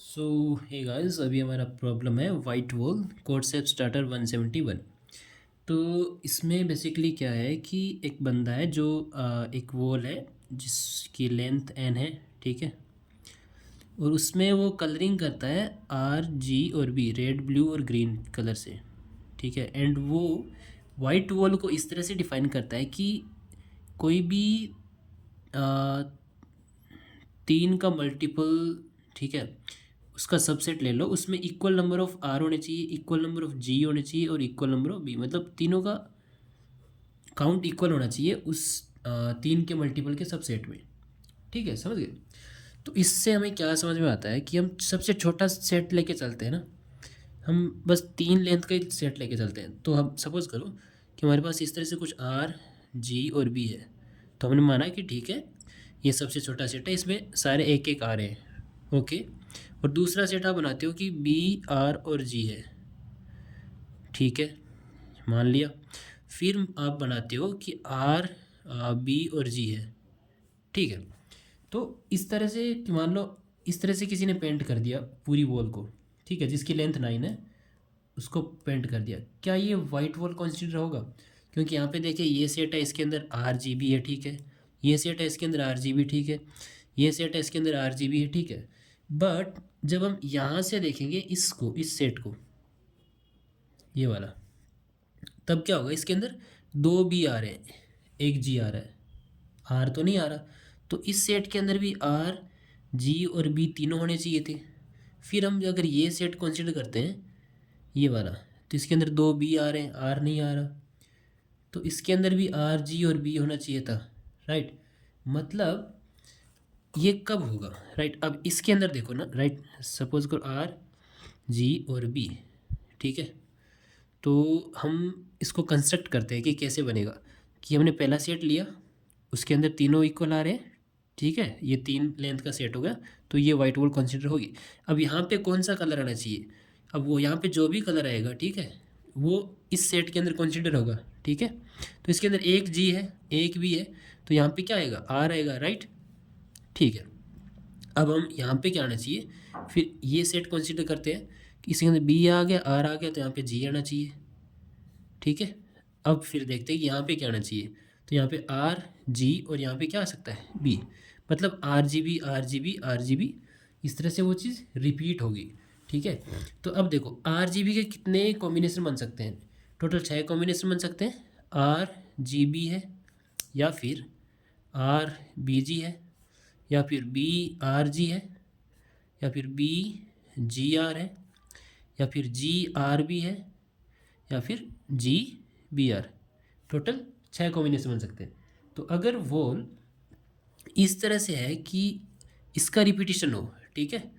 सो hey guys, अभी हमारा problem है वाइट वॉल कोडसेप स्टार्टर 171। तो इसमें बेसिकली क्या है कि एक बंदा है जो एक वॉल है जिसकी लेंथ एन है, ठीक है। और उसमें वो कलरिंग करता है आर जी और बी, रेड ब्लू और ग्रीन कलर से, ठीक है। एंड वो वाइट वॉल को इस तरह से डिफाइन करता है कि कोई भी आ, तीन का मल्टीपल, ठीक है, उसका सबसेट ले लो, उसमें इक्वल नंबर ऑफ आर होने चाहिए, इक्वल नंबर ऑफ जी होने चाहिए और इक्वल नंबर ऑफ बी, मतलब तीनों का काउंट इक्वल होना चाहिए उस तीन के मल्टीपल के सबसेट में, ठीक है। समझ गए? तो इससे हमें क्या समझ में आता है कि हम सबसे छोटा सेट लेके चलते हैं ना, हम बस तीन लेंथ का ही सेट लेके चलते हैं। तो हम सपोज करो कि हमारे पास इस तरह से कुछ आर जी और बी है, तो हमने माना कि ठीक है ये सबसे छोटा सेट है, इसमें सारे एक एक आ रहे हैं, ओके। और दूसरा सेट आप बनाते हो कि बी आर और जी है, ठीक है, मान लिया। फिर आप बनाते हो कि आर बी और जी है, ठीक है। तो इस तरह से कि मान लो इस तरह से किसी ने पेंट कर दिया पूरी वॉल को, ठीक है, जिसकी लेंथ 9 है, उसको पेंट कर दिया, क्या ये वाइट वॉल कंसीडर होगा? क्योंकि यहाँ पे देखिए ये सेट है, इसके अंदर आर जी बी है, ठीक है। ये सेट है, इसके अंदर आर जी बी, ठीक है। ये सेट है, इसके अंदर आर जी बी है, ठीक है। बट जब हम यहाँ से देखेंगे इसको, इस सेट को, ये वाला, तब क्या होगा? इसके अंदर दो बी आ रहे हैं, एक जी आ रहा है, आर तो नहीं आ रहा। तो इस सेट के अंदर भी आर जी और बी तीनों होने चाहिए थे। फिर हम अगर ये सेट कंसिडर करते हैं, ये वाला, तो इसके अंदर दो बी आ रहे हैं, आर नहीं आ रहा। तो इसके अंदर भी आर जी और बी होना चाहिए था, राइट। मतलब ये कब होगा, राइट? अब इसके अंदर देखो ना, राइट, सपोज करो आर जी और बी, ठीक है। तो हम इसको कंस्ट्रक्ट करते हैं कि कैसे बनेगा, कि हमने पहला सेट लिया, उसके अंदर तीनों इक्वल आ रहे हैं, ठीक है, ये तीन लेंथ का सेट हो गया, तो ये वाइट वॉल कंसिडर होगी। अब यहाँ पे कौन सा कलर आना चाहिए? अब वो यहाँ पे जो भी कलर आएगा, ठीक है, वो इस सेट के अंदर कंसिडर होगा, ठीक है। तो इसके अंदर एक जी है, एक भी है, तो यहाँ पे क्या आएगा? आर आएगा, राइट, ठीक है। अब हम यहाँ पे क्या आना चाहिए? फिर ये सेट कंसिडर करते हैं कि इसके अंदर बी आ गया, आर आ गया, तो यहाँ पे जी आना चाहिए, ठीक है। अब फिर देखते हैं कि यहाँ पे क्या आना चाहिए। तो यहाँ पे आर जी और यहाँ पे क्या आ सकता है? बी। मतलब R G B, R G B, R G B, इस तरह से वो चीज़ रिपीट होगी, ठीक है। तो अब देखो आर जी बी के कितने कॉम्बिनेशन बन सकते हैं? टोटल 6 कॉम्बिनेशन बन सकते हैं। आर जी बी है, या फिर आर बी जी है, या फिर बी आर जी है, या फिर बी जी आर है, या फिर जी आर बी है, या फिर G B R. Total 6 combination बन सकते हैं। तो अगर वॉल इस तरह से है कि इसका रिपीटिशन हो, ठीक है,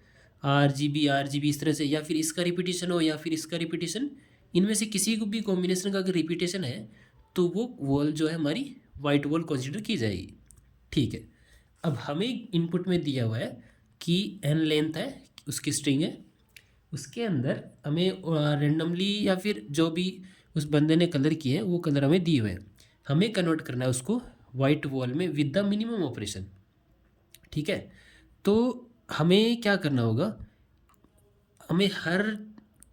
आर जी बी इस तरह से, या फिर इसका रिपीटिशन हो, या फिर इसका रिपीटिशन, इनमें से किसी को भी कॉम्बिनेशन का अगर रिपीटेशन है, तो वो वॉल जो है हमारी वाइट वॉल कंसिडर की जाएगी, ठीक है। अब हमें इनपुट में दिया हुआ है कि एन लेंथ है, उसकी स्ट्रिंग है, उसके अंदर हमें रेंडमली या फिर जो भी उस बंदे ने कलर किए हैं वो कलर हमें दिए हुए हैं। हमें कन्वर्ट करना है उसको वाइट वॉल में विद द मिनिमम ऑपरेशन, ठीक है। तो हमें क्या करना होगा? हमें हर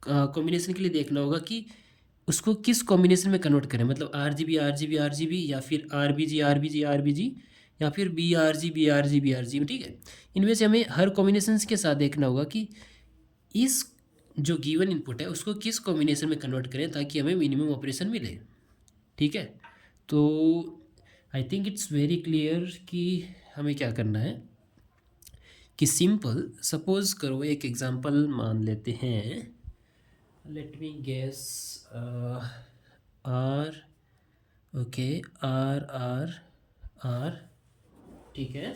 कॉम्बिनेशन के लिए देखना होगा कि उसको किस कॉम्बिनेशन में कन्वर्ट करें, मतलब R G B R G B R G B, या फिर R B G R B G R B G, या फिर B R G B R G B R G, ठीक है। इनमें से हमें हर कॉम्बिनेशन के साथ देखना होगा कि इस जो गिवन इनपुट है उसको किस कॉम्बिनेशन में कन्वर्ट करें ताकि हमें मिनिमम ऑपरेशन मिले, ठीक है। तो I think it's very clear कि हमें क्या करना है। कि सिंपल सपोज करो, एक एग्जांपल मान लेते हैं, let me guess, R, okay, R R R, ठीक है,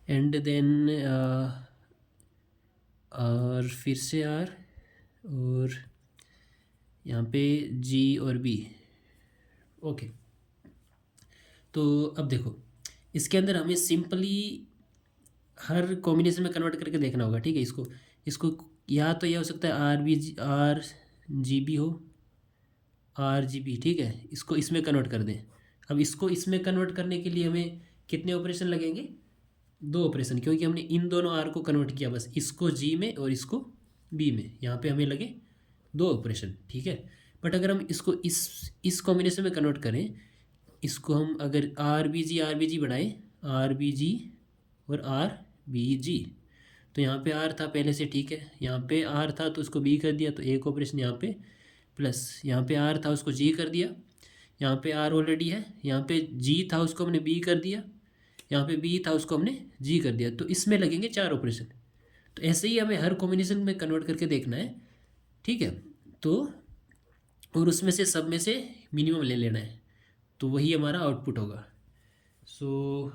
एंड देन और फिर से आर, और यहाँ पे जी और बी, ओके। तो अब देखो इसके अंदर हमें सिंपली हर कॉम्बिनेशन में कन्वर्ट करके देखना होगा, ठीक है। इसको इसको या तो यह हो सकता है are B G are G B हो, आर जी बी, ठीक है, इसको इसमें कन्वर्ट कर दें। अब इसको इसमें कन्वर्ट करने के लिए हमें कितने ऑपरेशन लगेंगे? दो ऑपरेशन, क्योंकि हमने इन दोनों आर को कन्वर्ट किया बस, इसको जी में और इसको बी में, यहाँ पे हमें लगे दो ऑपरेशन, ठीक है। बट अगर हम इसको इस कॉम्बिनेशन में कन्वर्ट करें, इसको हम अगर आर बी जी बढ़ाएं, आर बी जी और आर बी जी, तो यहाँ पे आर था पहले से, ठीक है, यहाँ पे आर था तो उसको बी कर दिया, तो एक ऑपरेशन यहाँ पे, प्लस यहाँ पे आर था उसको जी कर दिया, यहाँ पे आर ऑलरेडी है, यहाँ पे जी था उसको हमने बी कर दिया, यहाँ पे बी था उसको हमने जी कर दिया, तो इसमें लगेंगे चार ऑपरेशन। तो ऐसे ही हमें हर कॉम्बिनेशन में कन्वर्ट करके देखना है, ठीक है। तो और उसमें से सब में से मिनिमम ले लेना है, तो वही हमारा आउटपुट होगा। सो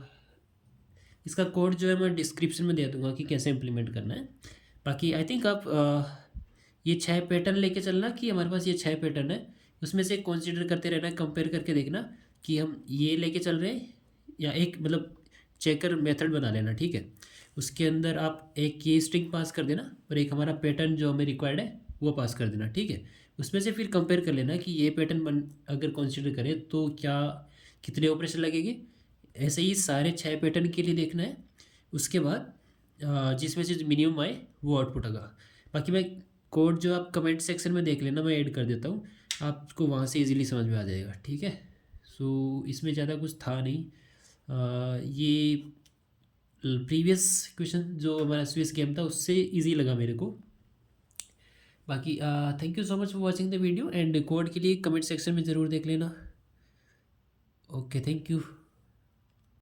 इसका कोड जो है मैं डिस्क्रिप्शन में दे दूंगा कि कैसे इम्प्लीमेंट करना है। बाकी आई थिंक आप ये 6 पैटर्न लेके चलना, कि हमारे पास ये 6 पैटर्न है, उसमें से कंसीडर करते रहना, कंपेयर करके देखना कि हम ये लेके चल रहे हैं या एक मतलब चेकर मेथड बना लेना, ठीक है। उसके अंदर आप एक ये स्ट्रिंग पास कर देना और एक हमारा पैटर्न जो हमें रिक्वायर्ड है वो पास कर देना, ठीक है। उसमें से फिर कंपेयर कर लेना कि ये पैटर्न अगर कंसीडर करें तो क्या कितने ऑपरेशन लगेंगे। ऐसे ही सारे 6 पैटर्न के लिए देखना है। उसके बाद जिसमें से मिनिमम आए वो आउटपुट होगा। बाकी मैं कोड जो आप कमेंट सेक्शन में देख लेना, मैं ऐड कर देता हूँ, आपको वहाँ से इजीली समझ में आ जाएगा, ठीक है। सो इसमें ज़्यादा कुछ था नहीं। ये प्रीवियस क्वेश्चन जो हमारा स्विस गेम था उससे इजी लगा मेरे को। बाकी thank you so much for watching the video, and code के लिए कमेंट सेक्शन में ज़रूर देख लेना। Okay, thank you.